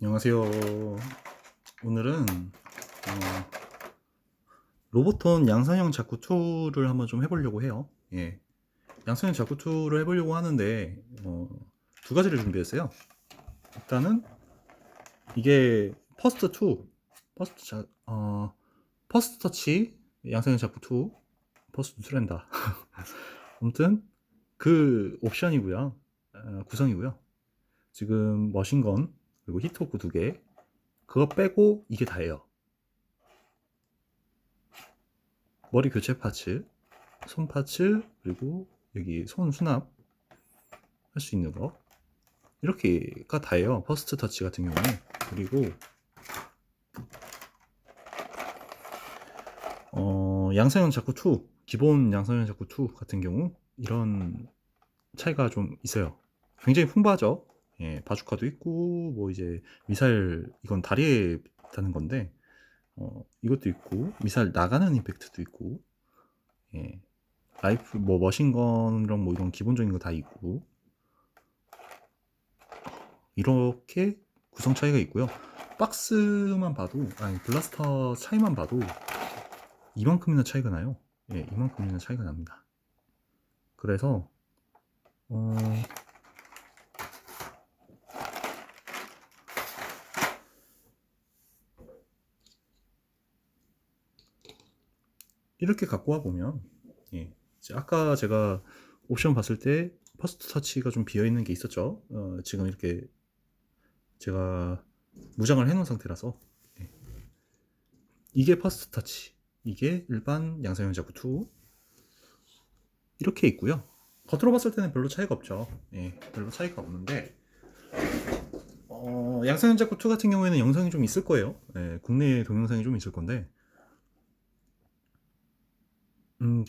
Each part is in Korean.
안녕하세요. 오늘은 로보톤 양산형 자쿠 2를 한번 좀 해보려고 해요. 예, 양산형 자쿠 2를 해보려고 하는데 두 가지를 준비했어요. 일단은 이게 퍼스트 터치 양산형 자쿠 2, 퍼스트 트렌다. 아무튼 그 옵션이고요. 구성이고요. 지금 머신건 그리고 히트호크 2개, 그거 빼고 이게 다예요. 머리 교체 파츠, 손 파츠, 그리고 여기 손 수납 할 수 있는 거, 이렇게가 다예요. 퍼스트 터치 같은 경우는. 그리고 양산형 자쿠 2, 기본 양산형 자쿠 2 같은 경우 이런 차이가 좀 있어요. 굉장히 풍부하죠. 예, 바주카도 있고 뭐 이제 미사일, 이건 다리에 다는 건데 이것도 있고, 미사일 나가는 임팩트도 있고, 예, 라이프 뭐 머신건이랑 뭐 이런 기본적인 거 다 있고, 이렇게 구성 차이가 있고요. 박스만 봐도, 아니 블라스터 차이만 봐도 이만큼이나 차이가 나요. 예, 이만큼이나 차이가 납니다. 그래서 이렇게 갖고 와 보면, 예, 아까 제가 옵션 봤을 때 퍼스트 터치가 좀 비어 있는 게 있었죠. 지금 이렇게 제가 무장을 해놓은 상태라서, 예, 이게 퍼스트 터치, 이게 일반 양산형 자쿠 2 이렇게 있고요. 겉으로 봤을 때는 별로 차이가 없죠. 예, 별로 차이가 없는데 양산형 자쿠 2 같은 경우에는 영상이 좀 있을 거예요. 예, 국내 동영상이 좀 있을 건데,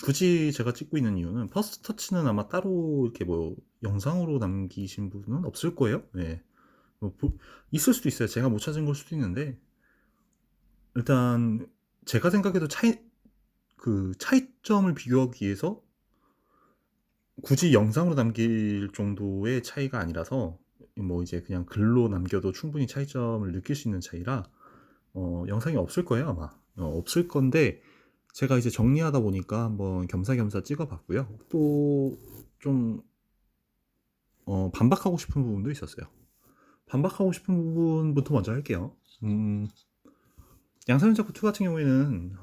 굳이 제가 찍고 있는 이유는, 퍼스트 터치는 아마 따로 이렇게 뭐 영상으로 남기신 분은 없을 거예요. 예. 뭐 있을 수도 있어요. 제가 못 찾은 걸 수도 있는데, 일단 제가 생각해도 차이점을 비교하기 위해서 굳이 영상으로 남길 정도의 차이가 아니라서, 뭐 이제 그냥 글로 남겨도 충분히 차이점을 느낄 수 있는 차이라 영상이 없을 거예요, 아마. 없을 건데, 제가 이제 정리하다 보니까 한번 겸사겸사 찍어봤고요. 또 좀 반박하고 싶은 부분도 있었어요. 반박하고 싶은 부분부터 먼저 할게요. 양산형 자쿠 2 같은 경우에는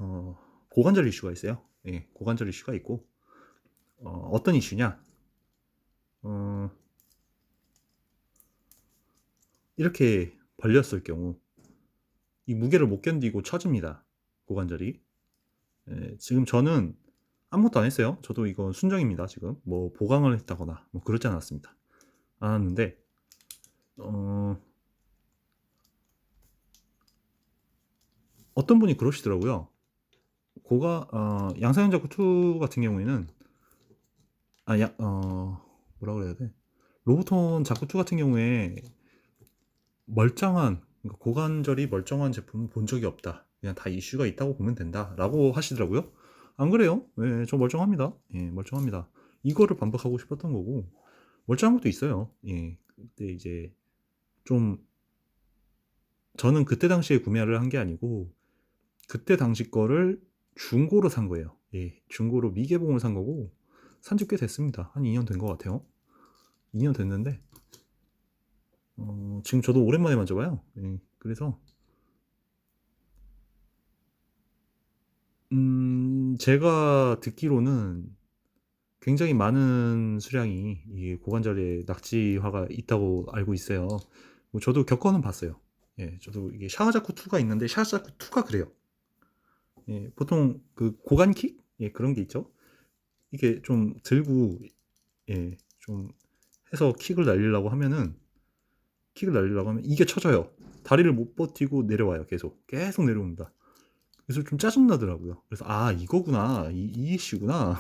고관절 이슈가 있어요. 예, 고관절 이슈가 있고, 어떤 이슈냐? 이렇게 벌렸을 경우 이 무게를 못 견디고 처집니다. 고관절이. 예, 지금 저는 아무것도 안 했어요. 저도 이건 순정입니다. 지금 뭐 보강을 했다거나 뭐 그러지 않았습니다. 않았는데 어떤 분이 그러시더라고요. 양산형 자쿠 2 같은 경우에는, 뭐라 그래야 돼? 로보톤 자쿠 2 같은 경우에 멀쩡한, 그러니까 고관절이 멀쩡한 제품은 본 적이 없다. 그냥 다 이슈가 있다고 보면 된다라고 하시더라고요. 안 그래요? 예, 저 멀쩡합니다. 예, 멀쩡합니다. 이거를 반박하고 싶었던 거고, 멀쩡한 것도 있어요. 예. 근데 이제 좀, 저는 그때 당시에 구매를 한 게 아니고 그때 당시 거를 중고로 산 거예요. 예, 중고로 미개봉을 산 거고, 산지 꽤 됐습니다. 한 2년 된 것 같아요. 2년 됐는데 지금 저도 오랜만에 만져봐요. 예, 그래서 제가 듣기로는 굉장히 많은 수량이 이 고관절에 낙지화가 있다고 알고 있어요. 뭐 저도 겪어는 봤어요. 예, 저도 이게 샤워자쿠 2가 있는데, 샤워자쿠 2가 그래요. 예, 보통 그 고관킥? 예, 그런 게 있죠. 이게 좀 들고, 예, 좀 해서 킥을 날리려고 하면 이게 쳐져요. 다리를 못 버티고 내려와요. 계속 내려옵니다. 그래서 좀 짜증나더라고요. 그래서 이거구나, 이 이슈구나.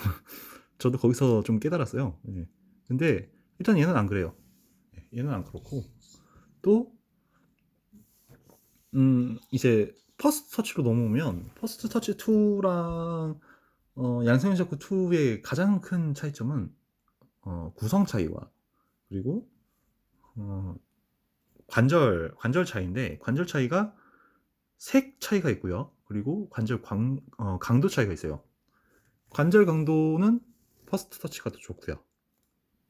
저도 거기서 좀 깨달았어요. 예. 근데 일단 얘는 안 그래요. 예, 얘는 안 그렇고, 또 이제 퍼스트 터치로 넘어오면, 퍼스트 터치 2랑 양성형 자쿠 2의 가장 큰 차이점은 구성 차이와, 그리고 관절 차이인데, 관절 차이가 색 차이가 있고요. 그리고 강도 차이가 있어요. 관절 강도는 퍼스트 터치가 더 좋고요.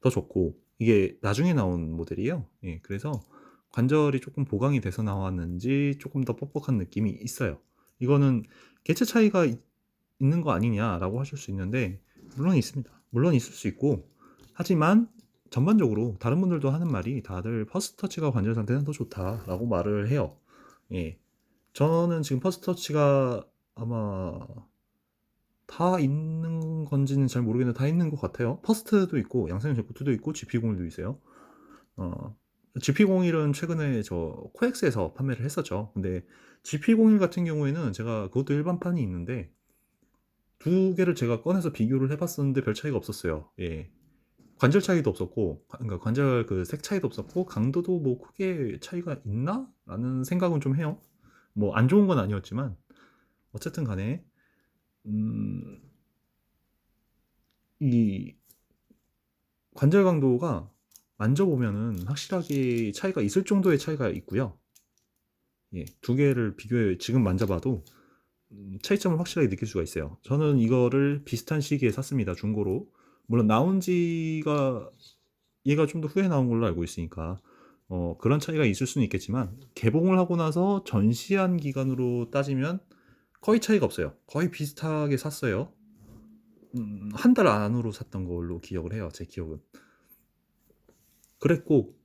더 좋고, 이게 나중에 나온 모델이에요. 예, 그래서 관절이 조금 보강이 돼서 나왔는지 조금 더 뻑뻑한 느낌이 있어요. 이거는 개체 차이가 있는 거 아니냐라고 하실 수 있는데, 물론 있습니다. 물론 있을 수 있고, 하지만 전반적으로 다른 분들도 하는 말이 다들 퍼스트 터치가 관절 상태는 더 좋다라고 말을 해요. 예. 저는 지금 퍼스트 터치가 아마 다 있는 건지는 잘 모르겠는데 다 있는 것 같아요. 퍼스트도 있고 양산형 제코트도 있고 GP01도 있어요. GP01은 최근에 저 코엑스에서 판매를 했었죠. 근데 GP01 같은 경우에는 제가 그것도 일반판이 있는데 두 개를 제가 꺼내서 비교를 해봤었는데 별 차이가 없었어요. 예. 관절 차이도 없었고, 그러니까 관절 그 색 차이도 없었고, 강도도 뭐 크게 차이가 있나? 라는 생각은 좀 해요. 뭐 안 좋은 건 아니었지만, 어쨌든 간에, 음, 이 관절 강도가 만져보면은 확실하게 차이가 있을 정도의 차이가 있고요. 예, 두 개를 비교해 지금 만져봐도 차이점을 확실하게 느낄 수가 있어요. 저는 이거를 비슷한 시기에 샀습니다. 중고로. 물론 나온 지가 얘가 좀 더 후에 나온 걸로 알고 있으니까 그런 차이가 있을 수는 있겠지만 개봉을 하고 나서 전시한 기간으로 따지면 거의 차이가 없어요. 거의 비슷하게 샀어요. 한 달 안으로 샀던 걸로 기억을 해요. 제 기억은. 그랬고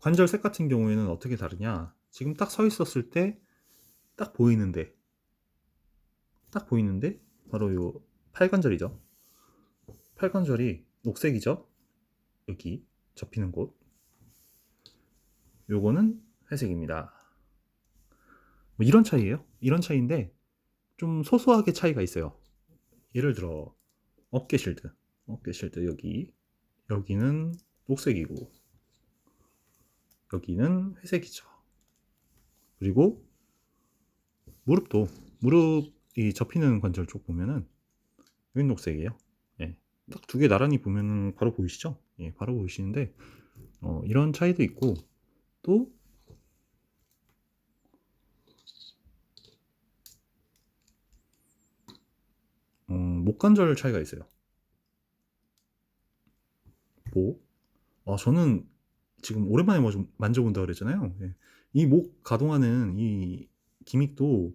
관절색 같은 경우에는 어떻게 다르냐? 지금 딱 서 있었을 때 딱 보이는데 바로 요 팔관절이죠. 팔관절이 녹색이죠. 여기 접히는 곳. 요거는 회색입니다. 뭐 이런 차이예요. 이런 차이인데 좀 소소하게 차이가 있어요. 예를 들어 어깨 실드 여기는 녹색이고 여기는 회색이죠. 그리고 무릎이 접히는 관절 쪽 보면은 여기 녹색이에요. 예. 딱 두 개 나란히 보면은 바로 보이시죠? 예, 바로 보이시는데 이런 차이도 있고 또 목관절 차이가 있어요. 목. 저는 지금 오랜만에 뭐 좀 만져본다 그랬잖아요. 예. 이 목 가동하는 이 기믹도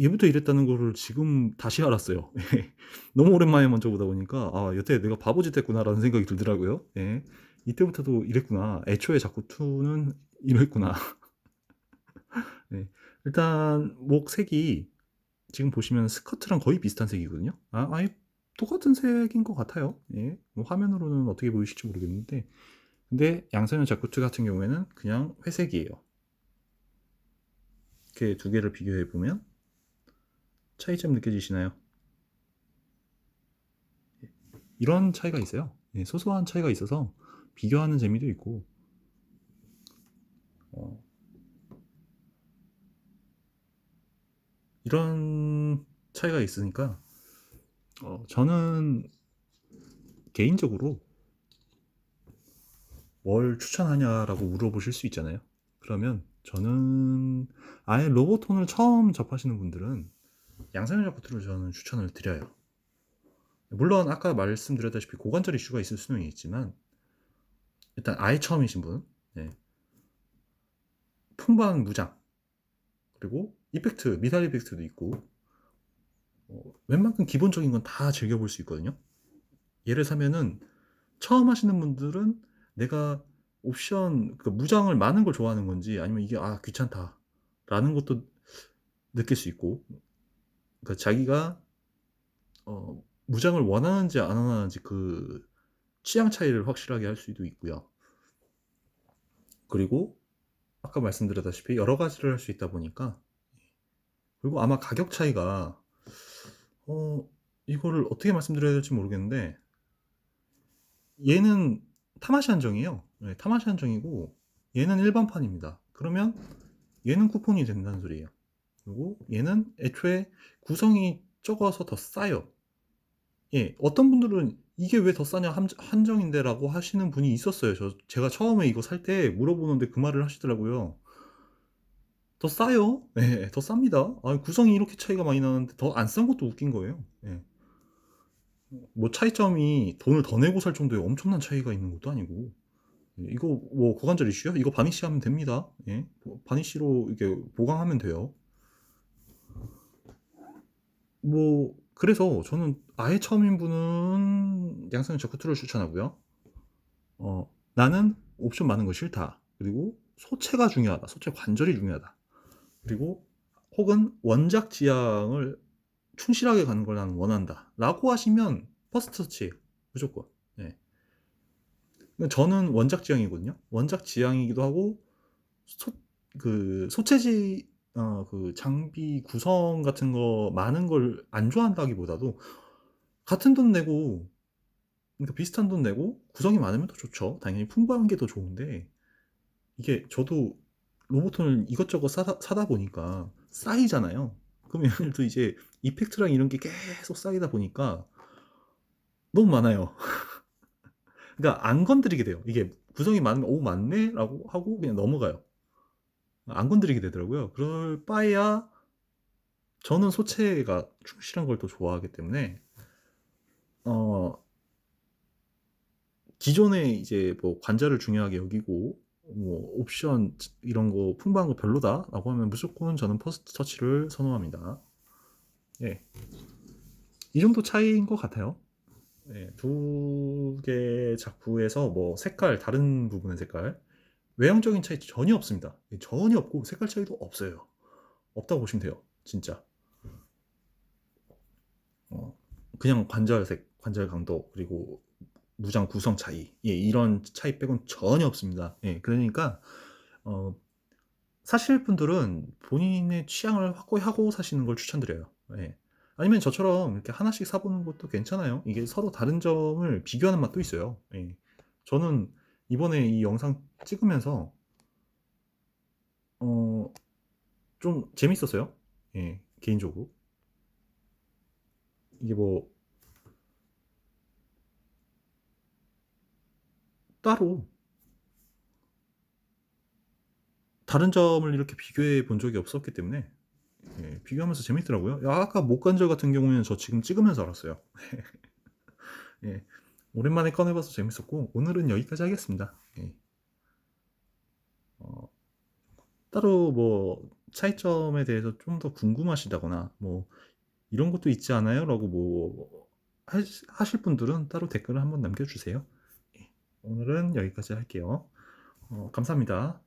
얘부터 이랬다는 거를 지금 다시 알았어요. 예. 너무 오랜만에 만져보다 보니까 여태 내가 바보짓 했구나라는 생각이 들더라고요. 예. 이때부터도 이랬구나. 애초에 자쿠2는 이랬구나. 네. 일단 목 색이 지금 보시면 스커트랑 거의 비슷한 색이거든요. 아예 똑같은 색인 것 같아요. 예. 뭐 화면으로는 어떻게 보이실지 모르겠는데 근데 양산형 자쿠트 같은 경우에는 그냥 회색이에요. 이렇게 두 개를 비교해 보면 차이점 느껴지시나요? 이런 차이가 있어요. 예, 소소한 차이가 있어서 비교하는 재미도 있고 어, 이런 차이가 있으니까 저는 개인적으로 뭘 추천하냐라고 물어보실 수 있잖아요. 그러면 저는 아예 로보톤을 처음 접하시는 분들은 양산형 자쿠트를 저는 추천을 드려요. 물론 아까 말씀드렸다시피 고관절 이슈가 있을 수는 있지만 일단 아예 처음이신 분, 네. 풍방 무장 그리고 이펙트 미달 이펙트도 있고 웬만큼 기본적인 건 다 즐겨볼 수 있거든요. 예를 사면은 처음 하시는 분들은 내가 옵션 그 무장을 많은 걸 좋아하는 건지 아니면 이게 귀찮다라는 것도 느낄 수 있고 그러니까 자기가 무장을 원하는지 안 원하는지 그 취향 차이를 확실하게 할 수도 있고요. 그리고 아까 말씀드렸다시피 여러 가지를 할 수 있다 보니까 그리고 아마 가격 차이가 이거를 어떻게 말씀드려야 될지 모르겠는데 얘는 타마시 한정이에요. 네, 타마시 한정이고 얘는 일반판입니다. 그러면 얘는 쿠폰이 된다는 소리예요. 그리고 얘는 애초에 구성이 적어서 더 싸요. 예, 어떤 분들은 이게 왜 더 싸냐 한정인데라고 하시는 분이 있었어요. 제가 처음에 이거 살 때 물어보는데 그 말을 하시더라고요. 더 싸요. 예. 더 쌉니다. 아, 구성이 이렇게 차이가 많이 나는데 더 안 싼 것도 웃긴 거예요. 예. 뭐 차이점이 돈을 더 내고 살 정도의 엄청난 차이가 있는 것도 아니고. 예, 이거 뭐 고관절 이슈요? 이거 바니쉬 하면 됩니다. 예. 바니쉬로 이게 보강하면 돼요. 뭐 그래서 저는 아예 처음인 분은 양성형 저크투를 추천하고요. 나는 옵션 많은 거 싫다. 그리고 소체가 중요하다. 소체 관절이 중요하다. 그리고 혹은 원작 지향을 충실하게 가는 걸 나는 원한다. 라고 하시면 퍼스트 터치 무조건. 네. 저는 원작 지향이거든요. 원작 지향이기도 하고 소체지 그 장비 구성 같은 거 많은 걸 안 좋아한다기보다도 같은 돈 내고, 그러니까 비슷한 돈 내고 구성이 많으면 더 좋죠. 당연히 풍부한 게 더 좋은데, 이게 저도 로보톤을 이것저것 사다 보니까 쌓이잖아요. 그럼 예를 들어 이제 이펙트랑 이런 게 계속 쌓이다 보니까 너무 많아요. 그러니까 안 건드리게 돼요. 이게 구성이 많으면 오 맞네 라고 하고 그냥 넘어가요. 안 건드리게 되더라고요. 그럴 바에야 저는 소체가 충실한 걸 더 좋아하기 때문에 어 기존에 이제 뭐 관절을 중요하게 여기고 뭐 옵션 이런 거 풍부한 거 별로다라고 하면 무조건 저는 퍼스트 터치를 선호합니다. 예. 이 정도 차이인 것 같아요. 예, 두 개 작품에서 뭐 색깔, 다른 부분의 색깔, 외형적인 차이 전혀 없습니다. 예, 전혀 없고 색깔 차이도 없어요. 없다고 보시면 돼요. 진짜. 어, 그냥 관절색, 관절 강도, 그리고 무장 구성 차이, 예, 이런 차이 빼곤 전혀 없습니다. 예, 그러니까 어, 사실 분들은 본인의 취향을 확고히 하고 사시는 걸 추천드려요. 예. 아니면 저처럼 이렇게 하나씩 사보는 것도 괜찮아요. 이게 서로 다른 점을 비교하는 맛도 있어요. 예. 저는 이번에 이 영상 찍으면서 어, 좀 재밌었어요. 예, 개인적으로. 이게 뭐 따로 다른 점을 이렇게 비교해 본 적이 없었기 때문에 예, 비교하면서 재밌더라고요. 야, 아까 목관절 같은 경우에는 저 지금 찍으면서 알았어요. 예, 오랜만에 꺼내봐서 재밌었고 오늘은 여기까지 하겠습니다. 예. 어, 따로 뭐 차이점에 대해서 좀 더 궁금하시다거나 뭐 이런 것도 있지 않아요? 라고 뭐 하실 분들은 따로 댓글을 한번 남겨주세요. 예, 오늘은 여기까지 할게요. 감사합니다.